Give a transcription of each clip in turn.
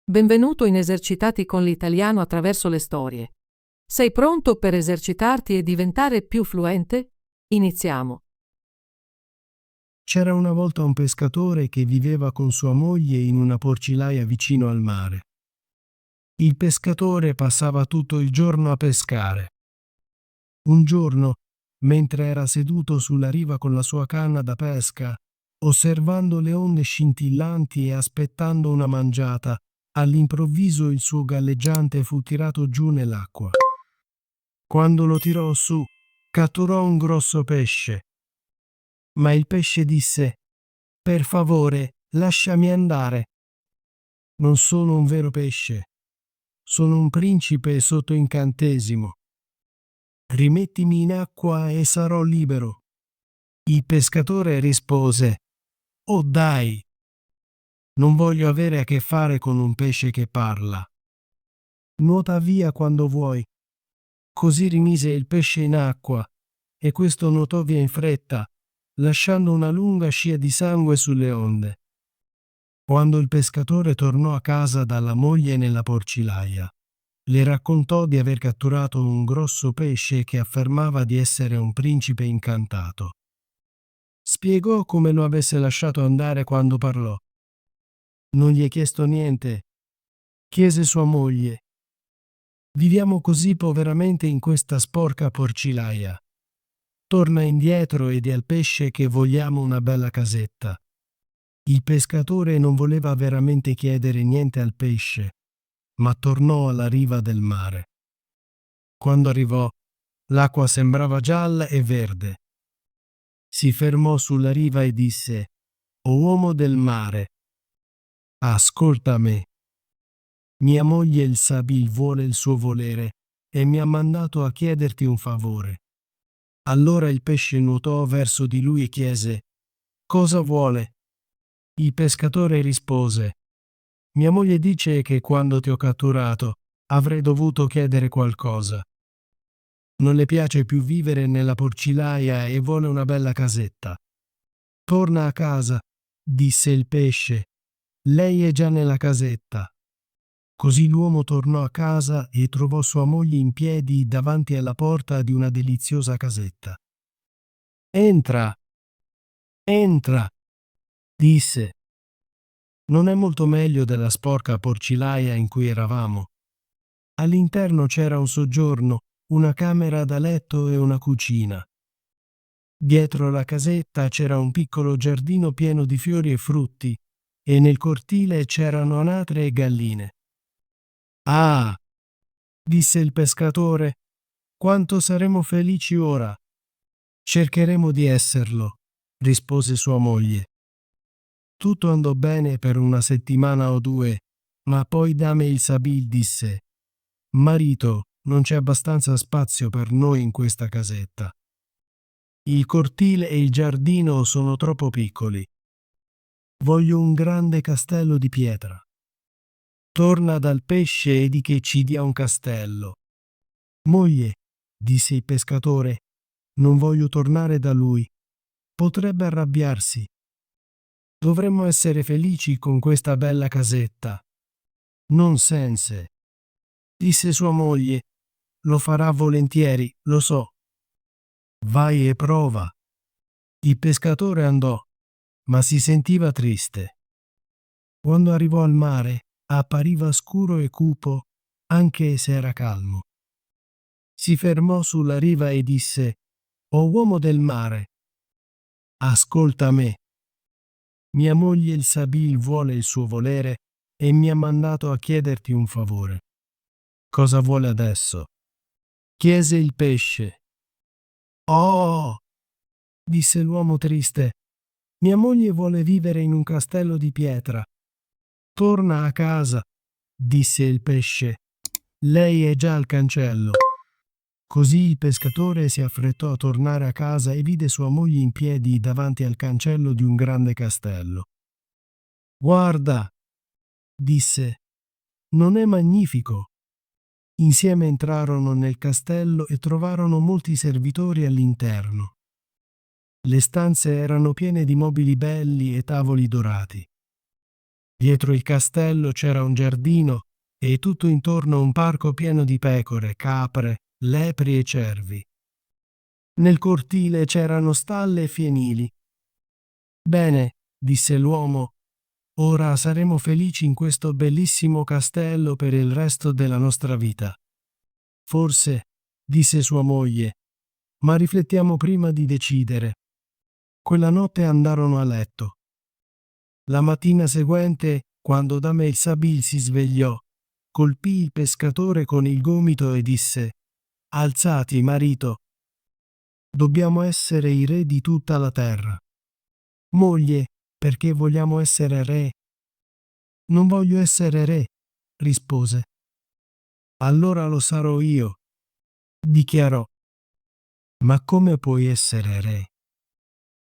Benvenuto in Esercitati con l'italiano attraverso le storie. Sei pronto per esercitarti e diventare più fluente? Iniziamo. C'era una volta un pescatore che viveva con sua moglie in una porcilaia vicino al mare. Il pescatore passava tutto il giorno a pescare. Un giorno, mentre era seduto sulla riva con la sua canna da pesca, osservando le onde scintillanti e aspettando una mangiata, all'improvviso il suo galleggiante fu tirato giù nell'acqua. Quando lo tirò su, catturò un grosso pesce. Ma il pesce disse: «Per favore, lasciami andare. Non sono un vero pesce. Sono un principe sotto incantesimo. Rimettimi in acqua e sarò libero». Il pescatore rispose: «Oh dai, non voglio avere a che fare con un pesce che parla. Nuota via quando vuoi». Così rimise il pesce in acqua, e questo nuotò via in fretta, lasciando una lunga scia di sangue sulle onde. Quando il pescatore tornò a casa dalla moglie nella porcilaia, le raccontò di aver catturato un grosso pesce che affermava di essere un principe incantato. Spiegò come lo avesse lasciato andare quando parlò. «Non gli hai chiesto niente?» chiese sua moglie. «Viviamo così poveramente in questa sporca porcilaia. Torna indietro e di al pesce che vogliamo una bella casetta». Il pescatore non voleva veramente chiedere niente al pesce, ma tornò alla riva del mare. Quando arrivò, l'acqua sembrava gialla e verde. Si fermò sulla riva e disse: «O uomo del mare, ascolta me. Mia moglie il Sabil vuole il suo volere e mi ha mandato a chiederti un favore». Allora il pesce nuotò verso di lui e chiese: «Cosa vuole?» Il pescatore rispose: «Mia moglie dice che quando ti ho catturato avrei dovuto chiedere qualcosa. Non le piace più vivere nella porcilaia e vuole una bella casetta». «Torna a casa», disse il pesce. «Lei è già nella casetta». Così l'uomo tornò a casa e trovò sua moglie in piedi davanti alla porta di una deliziosa casetta. «Entra, entra», disse. «Non è molto meglio della sporca porcilaia in cui eravamo». All'interno c'era un soggiorno, una camera da letto e una cucina. Dietro la casetta c'era un piccolo giardino pieno di fiori e frutti, e nel cortile c'erano anatre e galline. «Ah», disse il pescatore, «quanto saremo felici ora». «Cercheremo di esserlo», rispose sua moglie. Tutto andò bene per una settimana o due, ma poi Dame il Sabil disse: «Marito, non c'è abbastanza spazio per noi in questa casetta. Il cortile e il giardino sono troppo piccoli. Voglio un grande castello di pietra. Torna dal pesce e di che ci dia un castello». «Moglie», disse il pescatore, «non voglio tornare da lui. Potrebbe arrabbiarsi. Dovremmo essere felici con questa bella casetta». «Non sense», disse sua moglie, «lo farà volentieri, lo so. Vai e prova». Il pescatore andò, ma si sentiva triste. Quando arrivò al mare, appariva scuro e cupo, anche se era calmo. Si fermò sulla riva e disse: «O uomo del mare, ascolta me. Mia moglie il Sabil vuole il suo volere e mi ha mandato a chiederti un favore». «Cosa vuole adesso?» chiese il pesce. «Oh», disse l'uomo triste, «mia moglie vuole vivere in un castello di pietra». «Torna a casa», disse il pesce, «lei è già al cancello». Così il pescatore si affrettò a tornare a casa e vide sua moglie in piedi davanti al cancello di un grande castello. «Guarda», disse, «non è magnifico?» Insieme entrarono nel castello e trovarono molti servitori all'interno. Le stanze erano piene di mobili belli e tavoli dorati. Dietro il castello c'era un giardino e tutto intorno un parco pieno di pecore, capre, lepri e cervi. Nel cortile c'erano stalle e fienili. Bene, disse l'uomo, ora saremo felici in questo bellissimo castello per il resto della nostra vita. Forse, disse sua moglie, ma riflettiamo prima di decidere. Quella notte andarono a letto. La mattina seguente, quando Dame il Sabil si svegliò, colpì il pescatore con il gomito e disse: Alzati, marito. Dobbiamo essere i re di tutta la terra. Moglie, perché vogliamo essere re? Non voglio essere re, rispose. Allora lo sarò io, dichiarò. Ma come puoi essere re?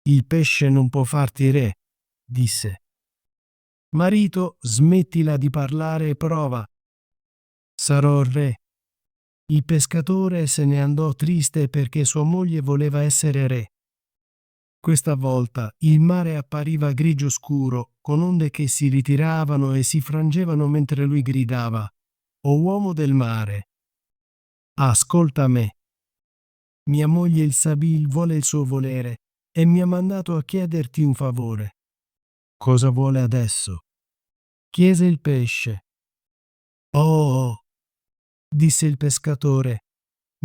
Il pesce non può farti re, disse. Marito, smettila di parlare e prova. Sarò re. Il pescatore se ne andò triste perché sua moglie voleva essere re. Questa volta il mare appariva grigio scuro, con onde che si ritiravano e si frangevano mentre lui gridava: O uomo del mare, ascolta me. Mia moglie il Sabil vuole il suo volere e mi ha mandato a chiederti un favore. Cosa vuole adesso? Chiese il pesce. Oh, disse il pescatore,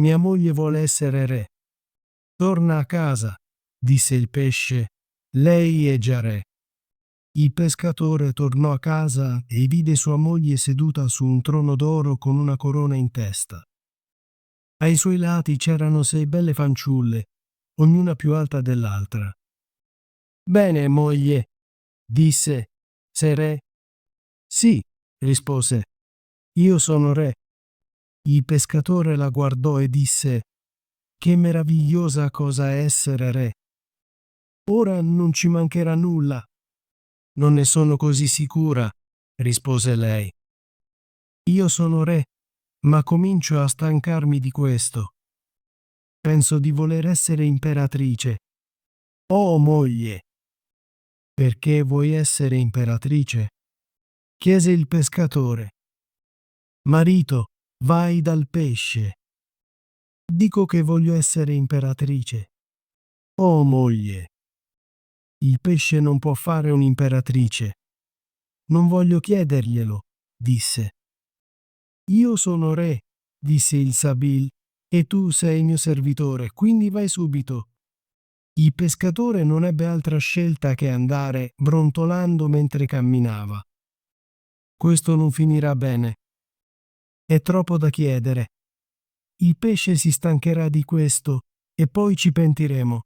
mia moglie vuole essere re. Torna a casa, disse il pesce, lei è già re. Il pescatore tornò a casa e vide sua moglie seduta su un trono d'oro con una corona in testa. Ai suoi lati c'erano 6 belle fanciulle, ognuna più alta dell'altra. Bene, moglie, disse, sei re? Sì, rispose, io sono re. Il pescatore la guardò e disse: Che meravigliosa cosa è essere re. Ora non ci mancherà nulla. Non ne sono così sicura, rispose lei. Io sono re, ma comincio a stancarmi di questo. Penso di voler essere imperatrice. Oh, moglie! Perché vuoi essere imperatrice? Chiese il pescatore. Marito, vai dal pesce. Dico che voglio essere imperatrice. Oh, moglie! Il pesce non può fare un'imperatrice. Non voglio chiederglielo, disse. Io sono re, disse il Sabil, e tu sei il mio servitore, quindi vai subito. Il pescatore non ebbe altra scelta che andare brontolando mentre camminava. Questo non finirà bene. È troppo da chiedere. Il pesce si stancherà di questo e poi ci pentiremo.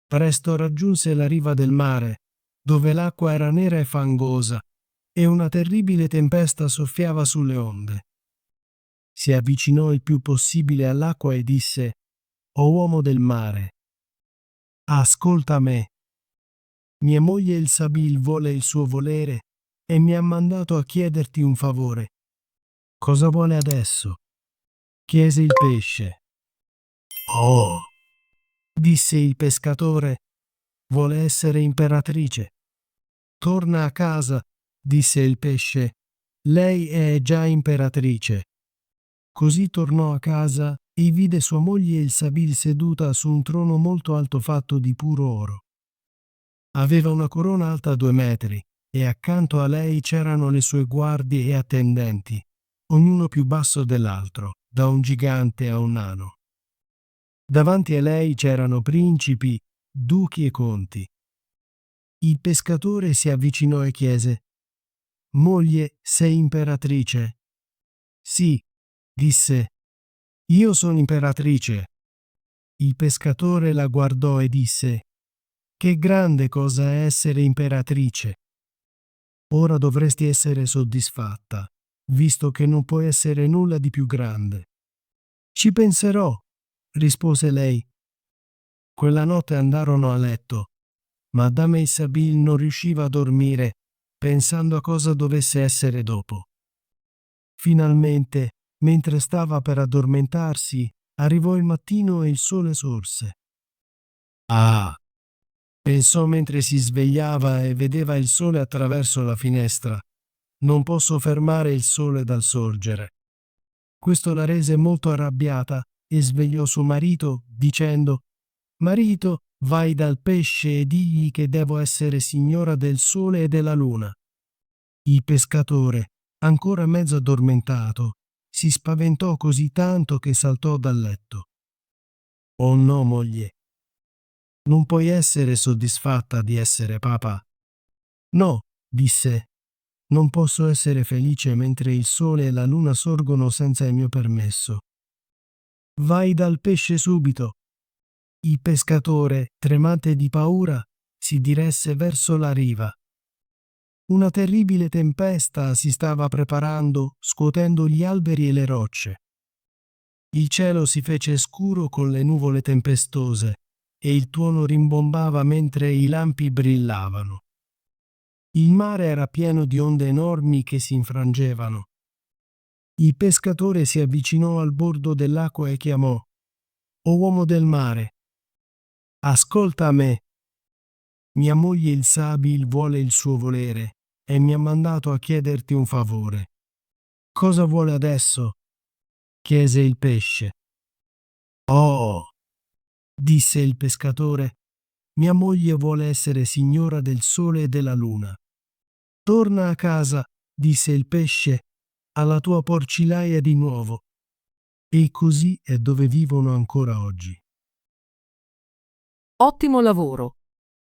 Presto raggiunse la riva del mare, dove l'acqua era nera e fangosa, e una terribile tempesta soffiava sulle onde. Si avvicinò il più possibile all'acqua e disse: O uomo del mare, ascolta me. Mia moglie il Sabil vuole il suo volere e mi ha mandato a chiederti un favore. Cosa vuole adesso? Chiese il pesce. Oh, disse il pescatore, vuole essere imperatrice. Torna a casa, disse il pesce. Lei è già imperatrice. Così tornò a casa e vide sua moglie il Sabil seduta su un trono molto alto fatto di puro oro. Aveva una corona alta 2 metri e accanto a lei c'erano le sue guardie e attendenti, ognuno più basso dell'altro, da un gigante a un nano. Davanti a lei c'erano principi, duchi e conti. Il pescatore si avvicinò e chiese: Moglie, sei imperatrice? Sì, disse. Io sono imperatrice. Il pescatore la guardò e disse: Che grande cosa è essere imperatrice. Ora dovresti essere soddisfatta, visto che non puoi essere nulla di più grande. Ci penserò, rispose lei. Quella notte andarono a letto, ma Dame il Sabil non riusciva a dormire, pensando a cosa dovesse essere dopo. Finalmente, mentre stava per addormentarsi, arrivò il mattino e il sole sorse. Ah! Pensò mentre si svegliava e vedeva il sole attraverso la finestra. Non posso fermare il sole dal sorgere. Questo la rese molto arrabbiata e svegliò suo marito dicendo: Marito, vai dal pesce e digli che devo essere signora del sole e della luna. Il pescatore, ancora mezzo addormentato, si spaventò così tanto che saltò dal letto. Oh no, moglie. Non puoi essere soddisfatta di essere papà. No, disse. Non posso essere felice mentre il sole e la luna sorgono senza il mio permesso. Vai dal pesce subito. Il pescatore, tremante di paura, si diresse verso la riva. Una terribile tempesta si stava preparando, scuotendo gli alberi e le rocce. Il cielo si fece scuro con le nuvole tempestose e il tuono rimbombava mentre i lampi brillavano. Il mare era pieno di onde enormi che si infrangevano. Il pescatore si avvicinò al bordo dell'acqua e chiamò: «O uomo del mare, ascolta me. Mia moglie il Sabil vuole il suo volere e mi ha mandato a chiederti un favore». «Cosa vuole adesso?» chiese il pesce. «Oh», disse il pescatore, «mia moglie vuole essere signora del sole e della luna». «Torna a casa», disse il pesce, «alla tua porcilaia di nuovo». E così è dove vivono ancora oggi. Ottimo lavoro!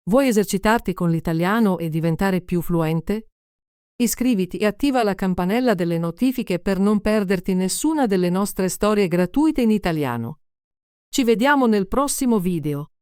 Vuoi esercitarti con l'italiano e diventare più fluente? Iscriviti e attiva la campanella delle notifiche per non perderti nessuna delle nostre storie gratuite in italiano. Ci vediamo nel prossimo video.